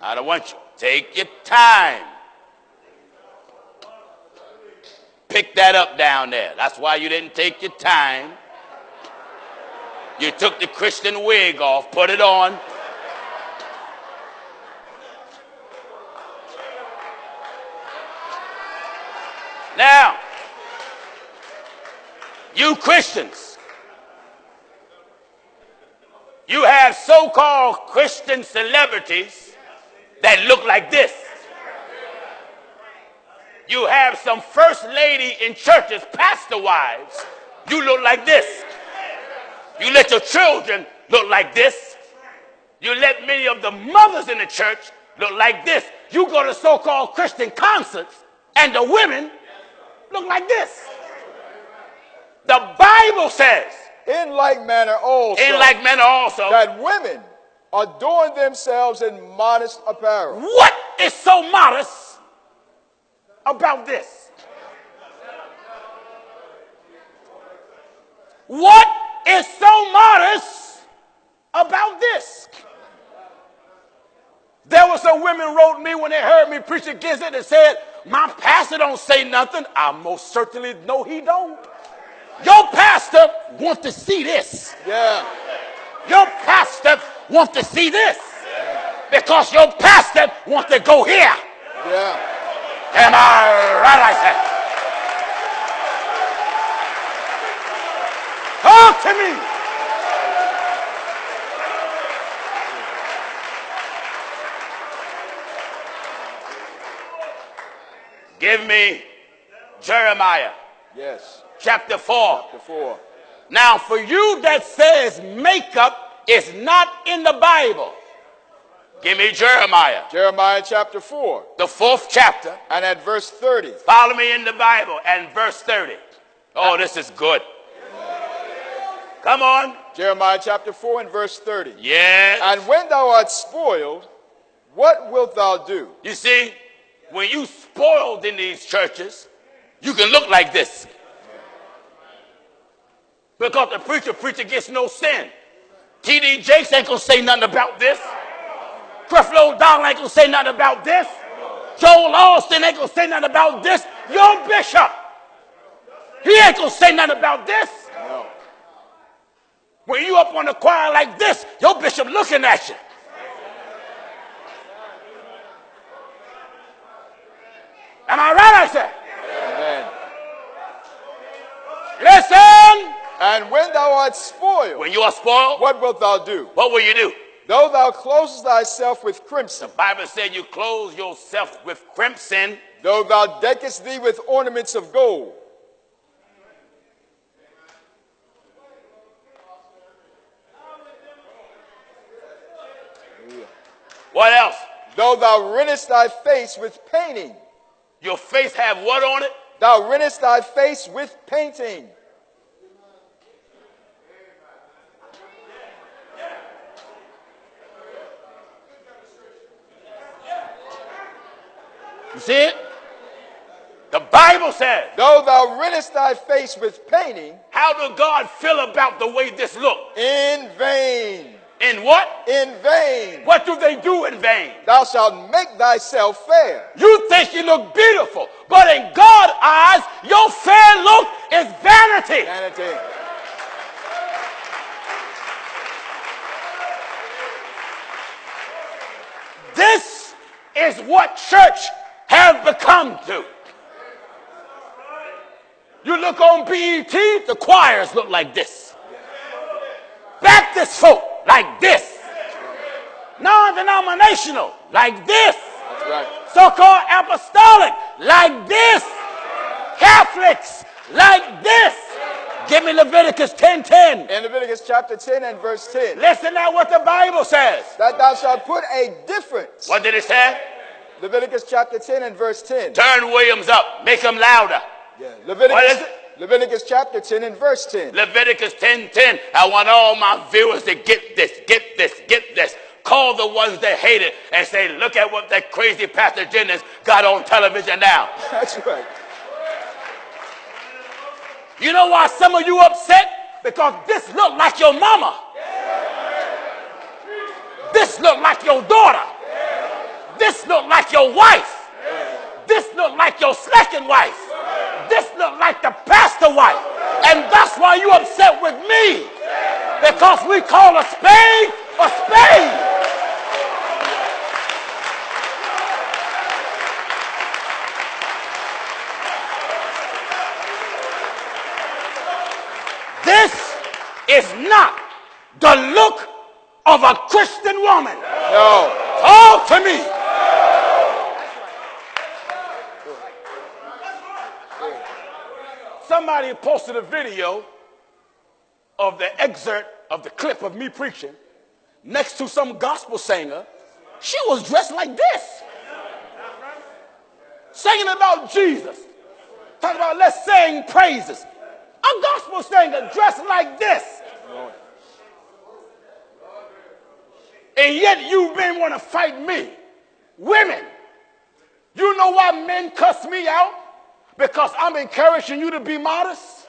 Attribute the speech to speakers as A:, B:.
A: I don't want you. Take your time. Pick that up down there. That's why you didn't take your time. You took the Christian wig off, put it on. Now, you Christians, you have so-called Christian celebrities that look like this. You have some first lady in churches, pastor wives. You look like this. You let your children look like this. You let many of the mothers in the church look like this. You go to so-called Christian concerts and the women look like this. The Bible says,
B: in like manner also,
A: that
B: women adorn themselves in modest apparel.
A: What is so modest about this? What is so modest about this? There were some women wrote me when they heard me preach against it and said, my pastor don't say nothing. I most certainly know he don't. Your pastor wants to see this.
B: Yeah.
A: Your pastor wants to see this. Because your pastor wants to go here.
B: Yeah.
A: Am I right like that? Talk to me. Give me Jeremiah.
B: Yes.
A: Chapter 4.
B: Chapter 4.
A: Now, for you that says makeup is not in the Bible, give me Jeremiah.
B: Jeremiah chapter 4.
A: The 4th chapter.
B: And at verse 30.
A: Follow me in the Bible and verse 30. Oh, this is good. Come on.
B: Jeremiah chapter 4 and verse 30.
A: Yes.
B: And when thou art spoiled, what wilt thou do?
A: You see, when you spoiled in these churches, you can look like this. Because the preacher preach against no sin. T.D. Jakes ain't going to say nothing about this. Creflo Dollar ain't going to say nothing about this. Joel Austin ain't going to say nothing about this. Your bishop, he ain't going to say nothing about this.
B: No.
A: When you up on the choir like this, your bishop looking at you. Am I right, I say?
B: Amen.
A: Listen.
B: And when thou art spoiled.
A: When you are spoiled.
B: What wilt thou do?
A: What will you do?
B: Though thou closest thyself with crimson.
A: The Bible said you clothe yourself with crimson.
B: Though thou deckest thee with ornaments of gold.
A: What else?
B: Though thou rentest thy face with painting.
A: Your face have what on it?
B: Thou rentest thy face with painting.
A: You see it? The Bible says.
B: Though thou rentest thy face with painting.
A: How does God feel about the way this looks?
B: In vain.
A: In what?
B: In vain.
A: What do they do in vain?
B: Thou shalt make thyself fair.
A: You think you look beautiful, but in God's eyes, your fair look is vanity.
B: Vanity.
A: This is what church has become to. You look on BET, the choirs look like this. Baptist folk like this. Non-denominational like this.
B: That's right.
A: So-called apostolic like this. Catholics like this. Give me Leviticus 10:10.
B: In Leviticus chapter 10 and verse 10.
A: Listen now what the Bible says.
B: That thou shalt put a difference.
A: What did it say?
B: Leviticus chapter 10 and verse 10.
A: Turn Williams up. Make him louder.
B: Yeah.
A: What is it?
B: Leviticus chapter 10 and verse 10.
A: Leviticus 10:10. I want all my viewers to get this, get this, get this. Call the ones that hate it and say, look at what that crazy Pastor Jennings got on television now.
B: That's right.
A: You know why some of you upset? Because this look like your mama. This look like your daughter. your wife. This look like your second wife. This look like the pastor wife. And that's why you upset with me. Because we call a spade a spade. This is not the look of a Christian woman.
B: No.
A: Talk to me. Somebody posted a video of the excerpt of the clip of me preaching next to some gospel singer. She was dressed like this, singing about Jesus, talking about let's sing praises. A gospel singer dressed like this. And yet you men want to fight me. Women, you know why men cuss me out? Because I'm encouraging you to be modest.